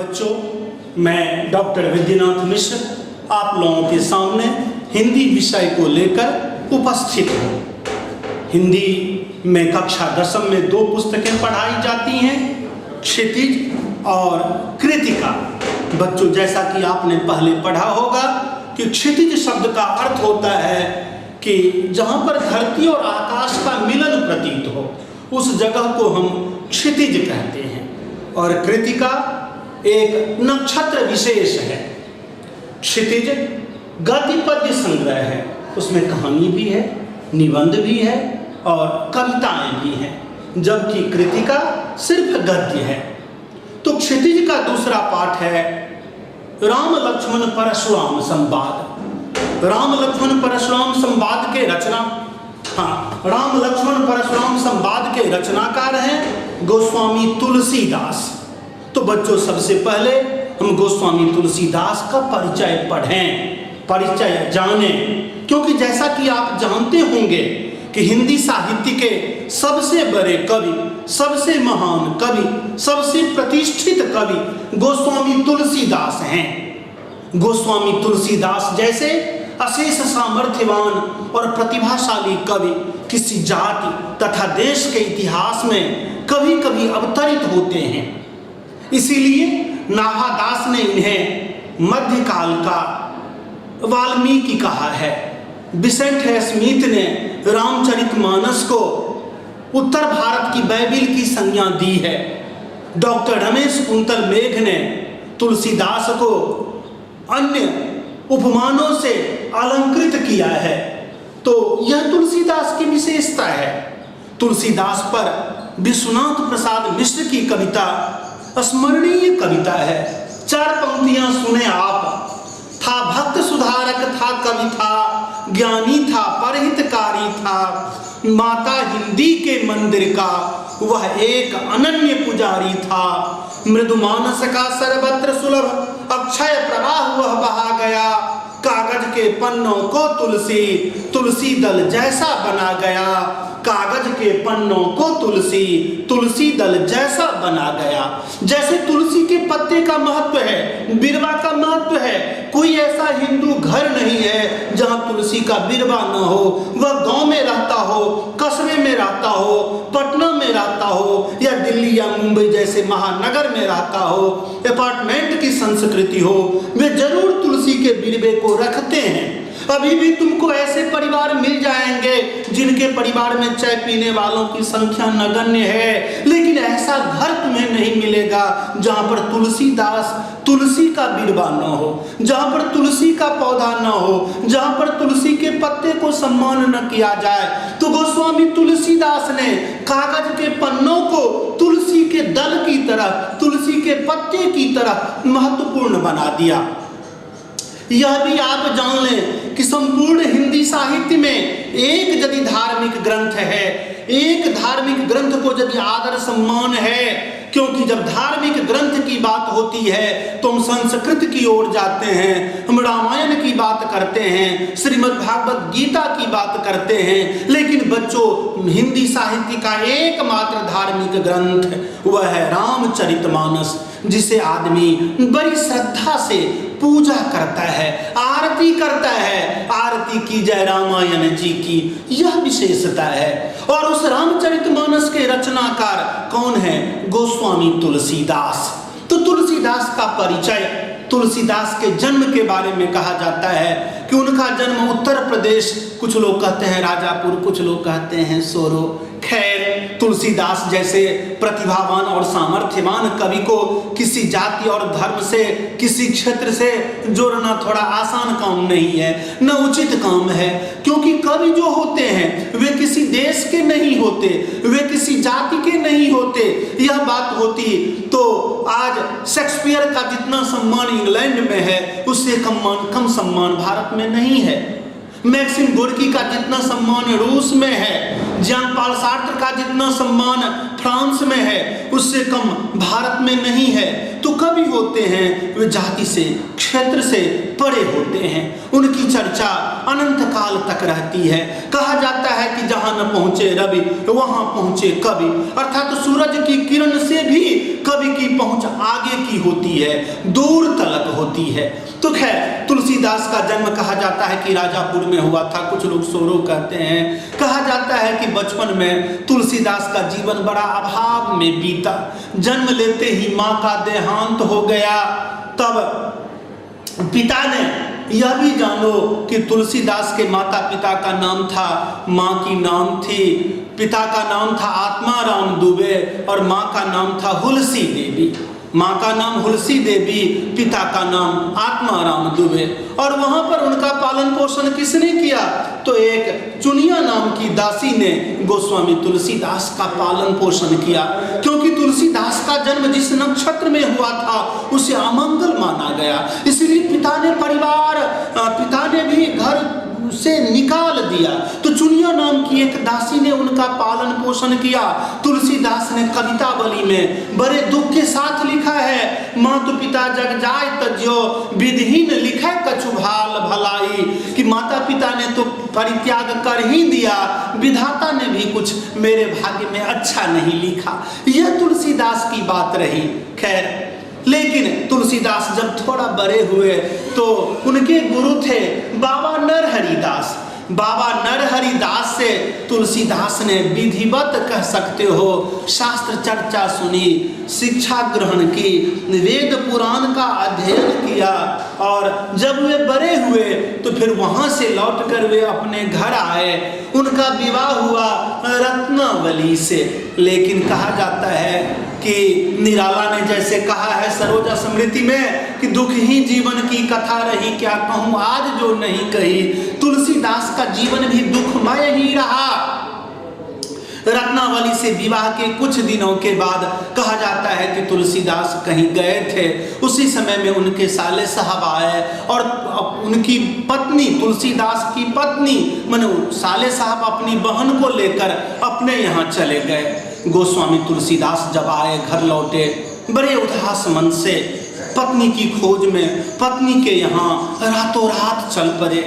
बच्चों, मैं डॉक्टर विद्यानाथ मिश्र आप लोगों के सामने हिंदी विषय को लेकर उपस्थित हूँ। हिंदी में कक्षा 10 में 2 पुस्तकें पढ़ाई जाती हैं, क्षितिज और कृतिका। बच्चों, जैसा कि आपने पहले पढ़ा होगा कि क्षितिज शब्द का अर्थ होता है कि जहाँ पर धरती और आकाश का मिलन प्रतीत हो, उस जगह को हम क्षितिज कहते हैं। और कृतिका एक नक्षत्र विशेष है। क्षितिज गद्य पद्य संग्रह है, उसमें कहानी भी है, निबंध भी है और कविताएं भी हैं, जबकि कृतिका सिर्फ गद्य है। तो क्षितिज का दूसरा पाठ है राम लक्ष्मण परशुराम संवाद। राम लक्ष्मण परशुराम संवाद के राम लक्ष्मण परशुराम संवाद के रचनाकार हैं गोस्वामी तुलसीदास। तो बच्चों, सबसे पहले हम गोस्वामी तुलसीदास का परिचय पढ़ें, परिचय जानें, क्योंकि जैसा कि आप जानते होंगे कि हिंदी साहित्य के सबसे बड़े कवि, सबसे महान कवि, सबसे प्रतिष्ठित कवि गोस्वामी तुलसीदास हैं। गोस्वामी तुलसीदास जैसे अशेष सामर्थ्यवान और प्रतिभाशाली कवि किसी जाति तथा देश के इतिहास में कभी कभी अवतरित होते हैं। इसीलिए नाभादास ने इन्हें मध्यकाल का वाल्मीकि कहा है। विसेंट स्मिथ ने रामचरितमानस को उत्तर भारत की बाइबिल की संज्ञा दी है। डॉक्टर रमेश कुंतल मेघ ने तुलसीदास को अन्य उपमानों से अलंकृत किया है। तो यह तुलसीदास की विशेषता है। तुलसीदास पर विश्वनाथ प्रसाद मिश्र की कविता स्मरणीय कविता है। 4 पंक्तियां सुने आप। था भक्त सुधारक, था कवि था, ज्ञानी था, परहितकारी था, माता हिंदी के मंदिर का वह एक अनन्य पुजारी था। मृदु मानस का सर्वत्र सुलभ अक्षय प्रवाह वह बहा गया, कागज के पन्नों को तुलसी तुलसी दल जैसा बना गया। कागज के पन्नों को तुलसी तुलसी दल जैसा बना गया। जैसे तुलसी के पत्ते का महत्व है, बिरवा का महत्व है, कोई ऐसा हिंदू घर नहीं है जहां तुलसी का बिरवा न हो। वह गांव में रहता हो, कस्बे में रहता हो, पटना में रहता हो या दिल्ली या मुंबई जैसे महानगर में रहता हो, अपार्टमेंट की संस्कृति हो, वे जरूर तुलसी के बिरवे को रखते हैं। अभी भी तुमको ऐसे परिवार मिल जाएंगे जिनके परिवार में चाय पीने वालों की संख्या नगण्य है, लेकिन ऐसा घर तुम्हें नहीं मिलेगा जहां पर तुलसी का बिरवा न हो, जहां पर तुलसी का पौधा न हो, जहां पर तुलसी के पत्ते को सम्मान न किया जाए। तो गोस्वामी तुलसीदास ने कागज के पन्नों को तुलसी के दल की तरह, तुलसी के पत्ते की तरह महत्वपूर्ण बना दिया। यह भी आप जान लें कि संपूर्ण हिंदी साहित्य में एक यदि धार्मिक ग्रंथ है, एक धार्मिक ग्रंथ को यदि आदर सम्मान है, क्योंकि जब धार्मिक ग्रंथ की बात होती है तो हम संस्कृत की ओर जाते हैं, हम रामायण की बात करते हैं, श्रीमद् भागवत गीता की बात करते हैं। लेकिन बच्चों, हिंदी साहित्य का एकमात्र धार्मिक ग्रंथ वह है रामचरितमानस, जिसे आदमी बड़ी श्रद्धा से पूजा करता है, आरती करता है। आरती की जय रामायण जी की, यह विशेषता है। और उस रामचरितमानस के रचनाकार कौन है? गोस्वामी तुलसीदास। तो तुलसीदास का परिचय, तुलसीदास के जन्म के बारे में कहा जाता है कि उनका जन्म उत्तर प्रदेश, कुछ लोग कहते हैं राजापुर, कुछ लोग कहते हैं सोरो। खैर, तुलसीदास जैसे प्रतिभावान और सामर्थ्यवान कवि को किसी जाति और धर्म से, किसी क्षेत्र से जोड़ना थोड़ा आसान काम नहीं है, न उचित काम है। क्योंकि कवि जो होते हैं वे किसी देश के नहीं होते, वे किसी जाति के नहीं होते। यह बात होती तो आज शेक्सपियर का जितना सम्मान इंग्लैंड में है, उससे कम सम्मान भारत में नहीं है। मैक्सिम गोर्की का जितना सम्मान रूस में है, जॉन पॉल सार्त्र का जितना सम्मान फ्रांस में है उससे कम भारत में नहीं है। तो कवि होते हैं वे जाति से, क्षेत्र से परे होते हैं, उनकी चर्चा अनंत काल तक रहती है। कहा जाता है कि जहां न पहुंचे रवि वहां पहुंचे कवि, अर्थात सूरज की किरण से भी कवि की पहुंच आगे की होती है, दूर तलक होती है। तो खैर तुलसीदास का जन्म कहा जाता है कि राजापुर में हुआ था, कुछ लोग सोरो कहते हैं। कहा जाता है कि बचपन में तुलसीदास का जीवन बड़ा अभाव में बीता। जन्म लेते ही माँ का देहांत हो गया। तब पिता ने यह भी जानो कि तुलसीदास के माता पिता का नाम था, माँ की नाम थी, पिता का नाम था आत्माराम दुबे और माँ का नाम था हुलसी देवी। माँ का नाम हुलसी देवी, पिता का नाम आत्माराम दुबे। और वहाँ पर उनका पालन पोषण किसने किया? तो एक चुनिया नाम की दासी ने गोस्वामी तुलसीदास का पालन पोषण किया, क्योंकि तुलसीदास का जन्म जिस नक्षत्र में हुआ था उसे अमंगल माना गया। इसलिए पिता ने भी घर से निकाल दिया। तो चुनिया नाम की एक दासी ने उनका पालन पोषण किया। तुलसीदास ने कवितावली में बड़े दुख के साथ लिखा है, मातु पिता जग जाय तज्यो विधिहीन लिखे कछु भाल भलाई, कि माता पिता ने तो परित्याग कर ही दिया, विधाता ने भी कुछ मेरे भाग्य में अच्छा नहीं लिखा। यह तुलसीदास की बात रही। खैर, लेकिन तुलसीदास जब थोड़ा बड़े हुए तो उनके गुरु थे बाबा नरहरिदास। बाबा नरहरिदास से तुलसीदास ने विधिवत कह सकते हो शास्त्र चर्चा सुनी, शिक्षा ग्रहण की, वेद पुराण का अध्ययन किया। और जब वे बड़े हुए तो फिर वहाँ से लौटकर वे अपने घर आए। उनका विवाह हुआ रत्नावली से। लेकिन कहा जाता है कि निराला ने जैसे कहा है सरोजा स्मृति में कि दुख ही जीवन की कथा रही, क्या कहूँ आज जो नहीं कही। तुलसीदास का जीवन भी दुखमय ही रहा। रत्नावली से विवाह के कुछ दिनों के बाद कहा जाता है कि तुलसीदास कहीं गए थे। उसी समय में उनके साले साहब आए और उनकी पत्नी, तुलसीदास की पत्नी माने साले साहब अपनी बहन को लेकर अपने यहाँ चले गए। गोस्वामी तुलसीदास जब आए, घर लौटे बड़े उदास मन से, पत्नी की खोज में पत्नी के यहाँ रातों रात चल पड़े।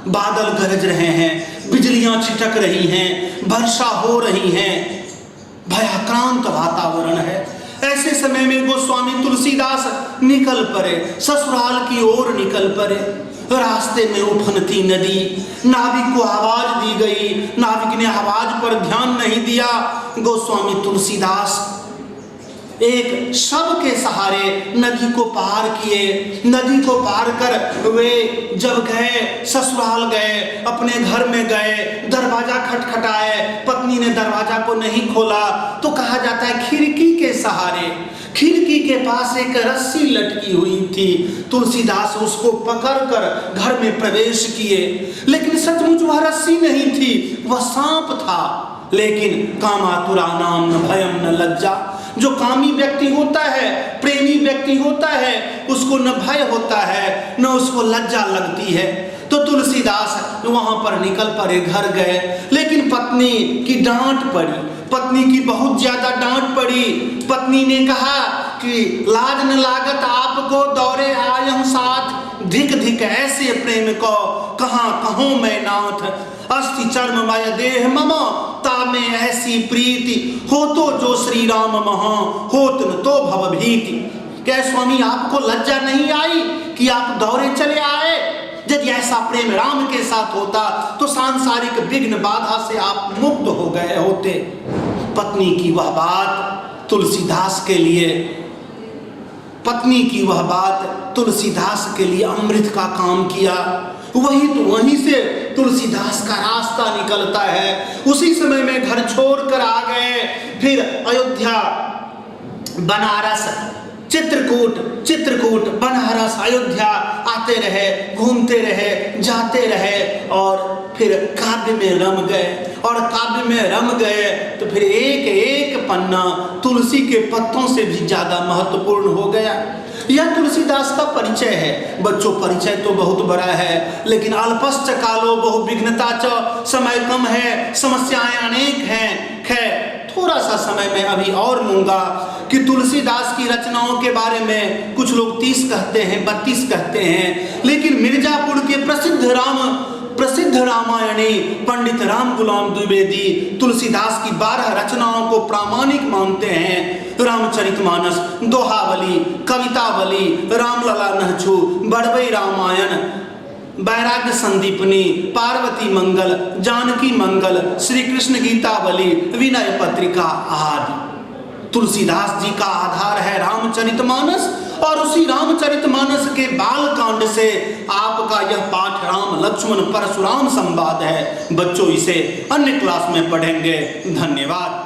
बादल गरज रहे हैं, बिजलियां छिटक रही हैं, वर्षा हो रही है, भयाक्रांत वातावरण है। ऐसे समय में गोस्वामी तुलसीदास निकल पड़े, ससुराल की ओर निकल पड़े। रास्ते में उफनती नदी, नाविक को आवाज दी गई, नाविक ने आवाज पर ध्यान नहीं दिया। गोस्वामी तुलसीदास एक शव के सहारे नदी को पार किए। नदी को पार कर वे जब गए, ससुराल गए, अपने घर में गए, दरवाजा खटखटाए, पत्नी ने दरवाजा को नहीं खोला तो कहा जाता है खिड़की के सहारे, खिड़की के पास एक रस्सी लटकी हुई थी। तुलसीदास उसको पकड़कर घर में प्रवेश किए, लेकिन सचमुच वह रस्सी नहीं थी, वह सांप था। लेकिन कामातुरा नाम न भयम न लज्जा। जो कामी व्यक्ति होता है, प्रेमी व्यक्ति होता है, उसको न भय होता है न उसको लज्जा लगती है। तो तुलसीदास वहां पर निकल पड़े, घर गए। लेकिन पत्नी की डांट पड़ी, पत्नी की बहुत ज्यादा डांट पड़ी। पत्नी ने कहा कि लाज न लागत आपको दौरे आयम साथ, धिक धिक ऐसे प्रेम को कहाँ कहूँ मैं नाथ, अस्थि चर्म मय देह मम तामे ऐसी प्रीति, हो तो जो श्री राम महा होत न तो भव भीति। क्या स्वामी आपको लज्जा नहीं आई कि आप दौरे चले आए? यदि ऐसा प्रेम राम के साथ होता तो सांसारिक विघ्न बाधा से आप मुक्त हो गए होते। पत्नी की वह बात तुलसीदास के लिए, पत्नी की वह बात तुलसीदास के लिए अमृत का काम किया। वहीं से तुलसीदास का रास्ता निकलता है। उसी समय में घर छोड़कर आ गए, फिर अयोध्या, बनारस, चित्रकूट, बनारस, अयोध्या आते रहे, घूमते रहे, जाते रहे और फिर काव्य में रम गए। और काव्य में रम गए तो फिर एक एक पन्ना तुलसी के पत्तों से भी ज्यादा महत्वपूर्ण हो गया। यह तुलसीदास का परिचय है। बच्चों, परिचय तो बहुत बड़ा है, लेकिन अल्पश्च कालो बहु विघ्नता च, समय कम है, समस्याएं अनेक हैं। खैर थोड़ा सा समय मैं अभी और लूँगा कि तुलसीदास की रचनाओं के बारे में कुछ लोग 30 कहते हैं, 32 कहते हैं, लेकिन मिर्जापुर के प्रसिद्ध रामायणी पंडित राम गुलाम द्विवेदी तुलसीदास की 12 रचनाओं को प्रामाणिक मानते हैं। रामचरितमानस, दोहावली, कवितावली, रामलला नहछु, बड़बई रामायण, वैराग्य संदीपनी, पार्वती मंगल, जानकी मंगल, श्री कृष्ण गीतावली, विनय पत्रिका आदि। तुलसीदास जी का आधार है रामचरितमानस, और उसी रामचरितमानस के बाल कांड से आपका यह पाठ राम लक्ष्मण परशुराम संवाद है। बच्चों इसे अन्य क्लास में पढ़ेंगे। धन्यवाद।